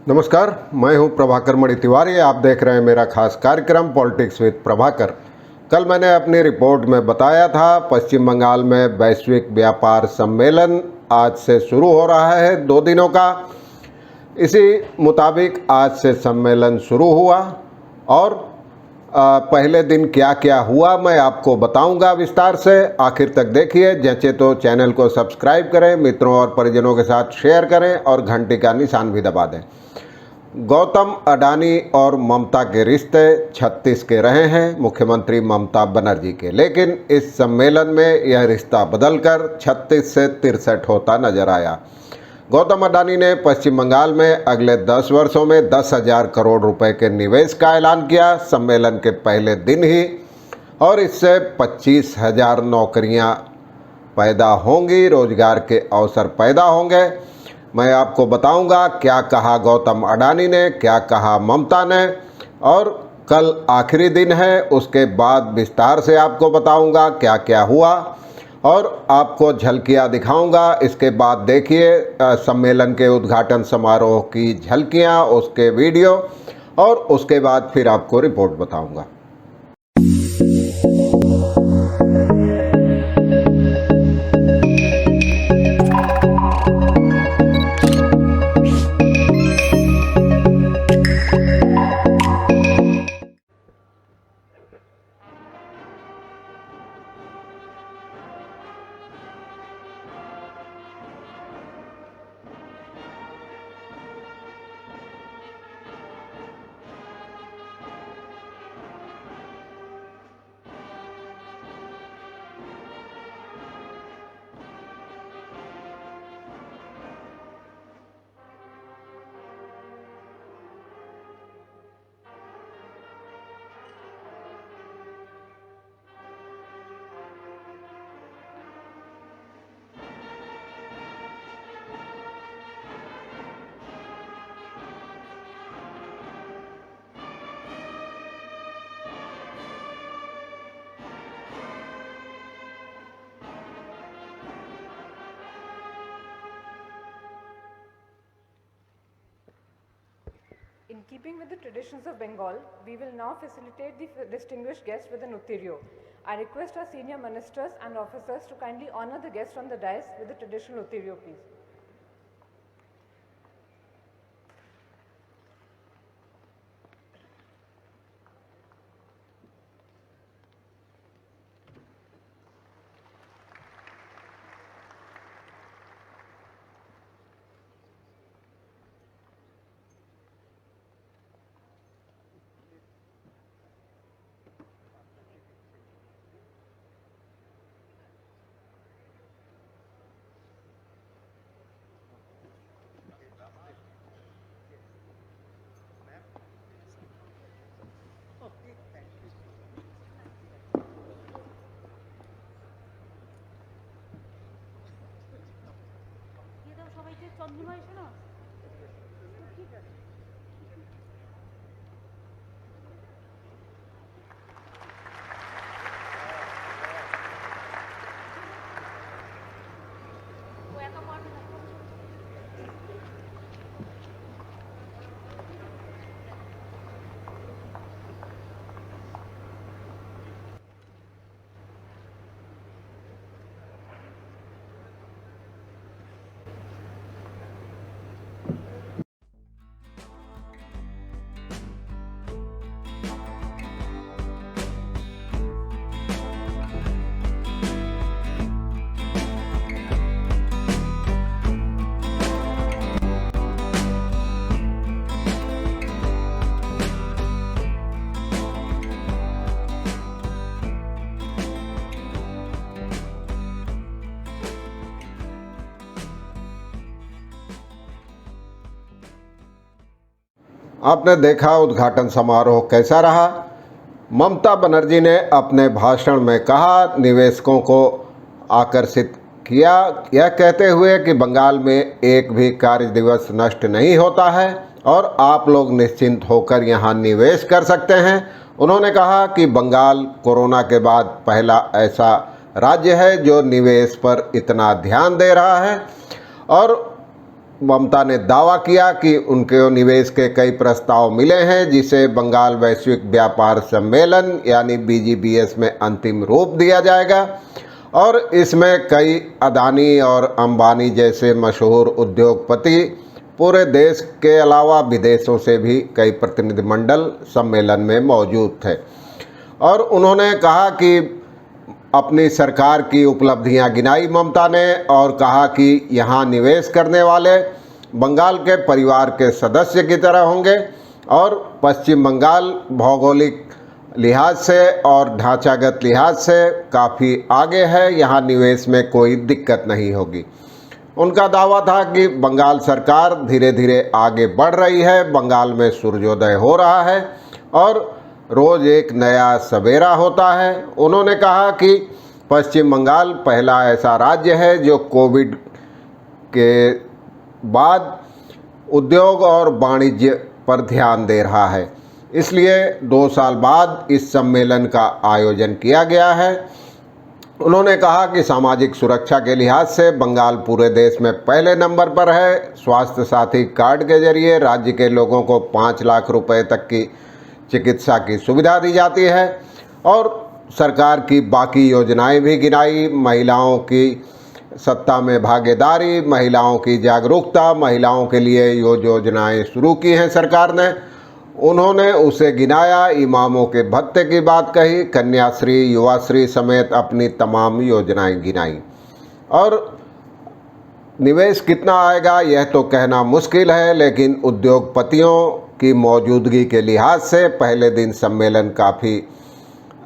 नमस्कार, मैं हूं प्रभाकर मणि तिवारी। आप देख रहे हैं मेरा खास कार्यक्रम पॉलिटिक्स विद प्रभाकर। कल मैंने अपनी रिपोर्ट में बताया था, पश्चिम बंगाल में वैश्विक व्यापार सम्मेलन आज से शुरू हो रहा है 2 दिनों का। इसी मुताबिक आज से सम्मेलन शुरू हुआ और पहले दिन क्या क्या हुआ मैं आपको बताऊंगा विस्तार से। आखिर तक देखिए, जैसे तो चैनल को सब्सक्राइब करें, मित्रों और परिजनों के साथ शेयर करें और घंटी का निशान भी दबा दें। गौतम अडानी और ममता के रिश्ते 36 के रहे हैं मुख्यमंत्री ममता बनर्जी के, लेकिन इस सम्मेलन में यह रिश्ता बदलकर 36 से 63 होता नजर आया। गौतम अडानी ने पश्चिम बंगाल में अगले 10 वर्षों में 10,000 करोड़ रुपए के निवेश का ऐलान किया सम्मेलन के पहले दिन ही, और इससे 25,000 नौकरियां पैदा होंगी, रोजगार के अवसर पैदा होंगे। मैं आपको बताऊंगा क्या कहा गौतम अडानी ने, क्या कहा ममता ने, और कल आखिरी दिन है, उसके बाद विस्तार से आपको बताऊंगा क्या क्या हुआ और आपको झलकियां दिखाऊंगा। इसके बाद देखिए सम्मेलन के उद्घाटन समारोह की झलकियां, उसके वीडियो, और उसके बाद फिर आपको रिपोर्ट बताऊंगा। In keeping with the traditions of Bengal, we will now facilitate the distinguished guest with an Uttiryo. I request our senior ministers and officers to kindly honor the guest on the dais with the traditional Uttiryo, please. Chandrima এসে না ঠিক আছে। आपने देखा उद्घाटन समारोह कैसा रहा। ममता बनर्जी ने अपने भाषण में कहा, निवेशकों को आकर्षित किया, यह कहते हुए कि बंगाल में एक भी कार्य दिवस नष्ट नहीं होता है और आप लोग निश्चिंत होकर यहाँ निवेश कर सकते हैं। उन्होंने कहा कि बंगाल कोरोना के बाद पहला ऐसा राज्य है जो निवेश पर इतना ध्यान दे रहा है और ममता ने दावा किया कि उनके निवेश के कई प्रस्ताव मिले हैं, जिसे बंगाल वैश्विक व्यापार सम्मेलन यानी BGBS में अंतिम रूप दिया जाएगा और इसमें कई अदानी और अंबानी जैसे मशहूर उद्योगपति पूरे देश के अलावा विदेशों से भी कई प्रतिनिधिमंडल सम्मेलन में मौजूद थे। और उन्होंने कहा कि अपनी सरकार की उपलब्धियां गिनाई ममता ने और कहा कि यहां निवेश करने वाले बंगाल के परिवार के सदस्य की तरह होंगे और पश्चिम बंगाल भौगोलिक लिहाज से और ढांचागत लिहाज से काफ़ी आगे है, यहाँ निवेश में कोई दिक्कत नहीं होगी। उनका दावा था कि बंगाल सरकार धीरे धीरे आगे बढ़ रही है, बंगाल में सूर्योदय हो रहा है और रोज़ एक नया सवेरा होता है। उन्होंने कहा कि पश्चिम बंगाल पहला ऐसा राज्य है जो कोविड के बाद उद्योग और वाणिज्य पर ध्यान दे रहा है, इसलिए 2 साल बाद इस सम्मेलन का आयोजन किया गया है। उन्होंने कहा कि सामाजिक सुरक्षा के लिहाज से बंगाल पूरे देश में पहले नंबर पर है। स्वास्थ्य साथी कार्ड के जरिए राज्य के लोगों को 5 लाख रुपए तक की चिकित्सा की सुविधा दी जाती है और सरकार की बाकी योजनाएं भी गिनाई। महिलाओं की सत्ता में भागीदारी, महिलाओं की जागरूकता, महिलाओं के लिए योजनाएं शुरू की हैं सरकार ने, उन्होंने उसे गिनाया। इमामों के भत्ते की बात कही, कन्याश्री, युवाश्री समेत अपनी तमाम योजनाएं गिनाई। और निवेश कितना आएगा यह तो कहना मुश्किल है, लेकिन उद्योगपतियों की मौजूदगी के लिहाज से पहले दिन सम्मेलन काफ़ी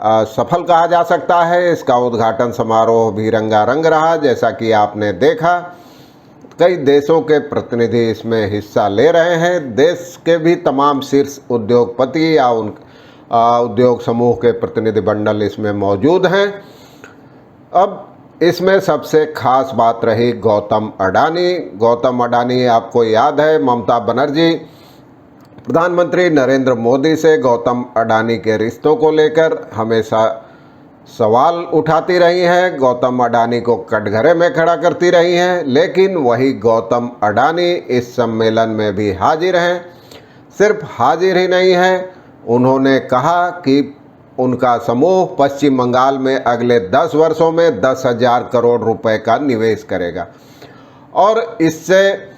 सफल कहा जा सकता है। इसका उद्घाटन समारोह भी रंगारंग रहा, जैसा कि आपने देखा। कई देशों के प्रतिनिधि इसमें हिस्सा ले रहे हैं। देश के भी तमाम शीर्ष उद्योगपति या उन उद्योग समूह के प्रतिनिधिमंडल इसमें मौजूद हैं। अब इसमें सबसे खास बात रही गौतम अडानी। गौतम अडानी, आपको याद है, ममता बनर्जी प्रधानमंत्री नरेंद्र मोदी से गौतम अडानी के रिश्तों को लेकर हमेशा सवाल उठाती रही हैं, गौतम अडानी को कटघरे में खड़ा करती रही हैं, लेकिन वही गौतम अडानी इस सम्मेलन में भी हाजिर हैं। सिर्फ हाजिर ही नहीं हैं, उन्होंने कहा कि उनका समूह पश्चिम बंगाल में अगले 10 वर्षों में 10,000 करोड़ रुपए का निवेश करेगा और इससे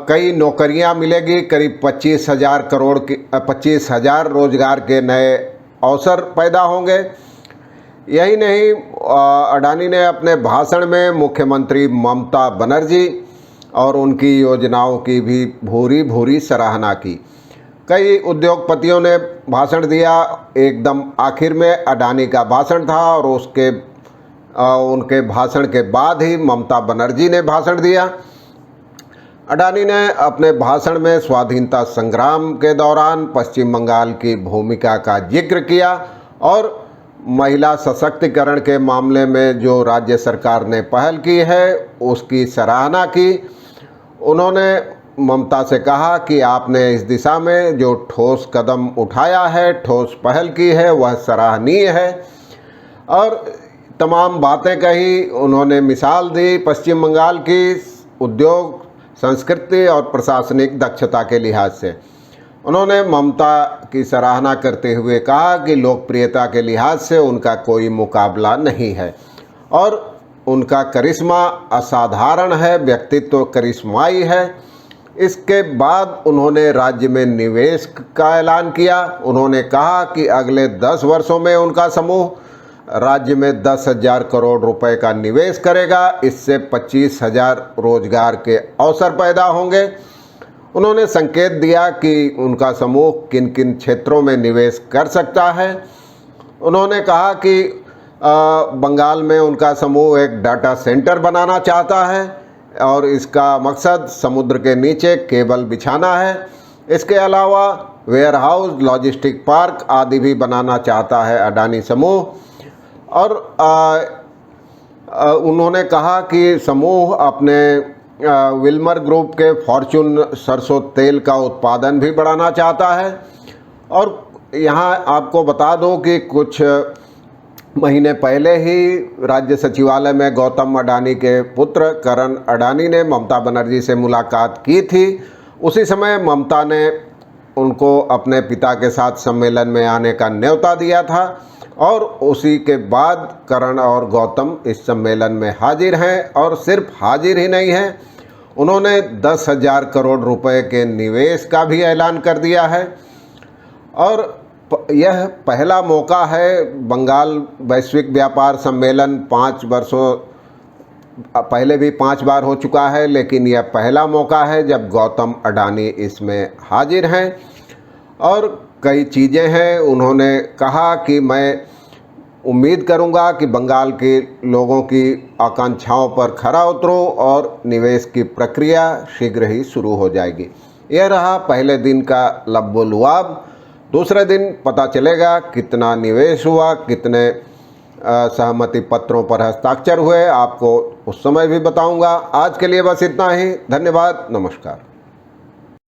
कई नौकरियां मिलेगी। करीब 25,000 रोजगार के नए अवसर पैदा होंगे। यही नहीं, अडानी ने अपने भाषण में मुख्यमंत्री ममता बनर्जी और उनकी योजनाओं की भी भूरी भूरी सराहना की। कई उद्योगपतियों ने भाषण दिया। एकदम आखिर में अडानी का भाषण था और उनके भाषण के बाद ही ममता बनर्जी ने भाषण दिया। अडानी ने अपने भाषण में स्वाधीनता संग्राम के दौरान पश्चिम बंगाल की भूमिका का जिक्र किया और महिला सशक्तिकरण के मामले में जो राज्य सरकार ने पहल की है उसकी सराहना की। उन्होंने ममता से कहा कि आपने इस दिशा में जो ठोस कदम उठाया है, ठोस पहल की है, वह सराहनीय है और तमाम बातें कही। उन्होंने मिसाल दी पश्चिम बंगाल की उद्योग, संस्कृति और प्रशासनिक दक्षता के लिहाज से। उन्होंने ममता की सराहना करते हुए कहा कि लोकप्रियता के लिहाज से उनका कोई मुकाबला नहीं है और उनका करिश्मा असाधारण है, व्यक्तित्व करिश्माई है। इसके बाद उन्होंने राज्य में निवेश का ऐलान किया। उन्होंने कहा कि अगले 10 वर्षों में उनका समूह राज्य में 10,000 करोड़ रुपए का निवेश करेगा। इससे 25,000 रोजगार के अवसर पैदा होंगे। उन्होंने संकेत दिया कि उनका समूह किन किन क्षेत्रों में निवेश कर सकता है। उन्होंने कहा कि बंगाल में उनका समूह एक डाटा सेंटर बनाना चाहता है और इसका मकसद समुद्र के नीचे केबल बिछाना है। इसके अलावा वेयरहाउस, लॉजिस्टिक पार्क आदि भी बनाना चाहता है अडानी समूह। और उन्होंने कहा कि समूह अपने विल्मर ग्रुप के फॉर्चून सरसों तेल का उत्पादन भी बढ़ाना चाहता है। और यहाँ आपको बता दूं कि कुछ महीने पहले ही राज्य सचिवालय में गौतम अडानी के पुत्र करण अडानी ने ममता बनर्जी से मुलाकात की थी। उसी समय ममता ने उनको अपने पिता के साथ सम्मेलन में आने का न्योता दिया था और उसी के बाद करण और गौतम इस सम्मेलन में हाजिर हैं। और सिर्फ हाजिर ही नहीं हैं, उन्होंने 10,000 करोड़ रुपए के निवेश का भी ऐलान कर दिया है। और यह पहला मौका है, बंगाल वैश्विक व्यापार सम्मेलन 5 वर्षों पहले भी 5 बार हो चुका है, लेकिन यह पहला मौका है जब गौतम अडानी इसमें हाजिर हैं। और कई चीज़ें हैं, उन्होंने कहा कि मैं उम्मीद करूंगा कि बंगाल के लोगों की आकांक्षाओं पर खरा उतरूं और निवेश की प्रक्रिया शीघ्र ही शुरू हो जाएगी। यह रहा पहले दिन का लब्बो-लुआब। दूसरे दिन पता चलेगा कितना निवेश हुआ, कितने सहमति पत्रों पर हस्ताक्षर हुए, आपको उस समय भी बताऊंगा। आज के लिए बस इतना ही। धन्यवाद, नमस्कार।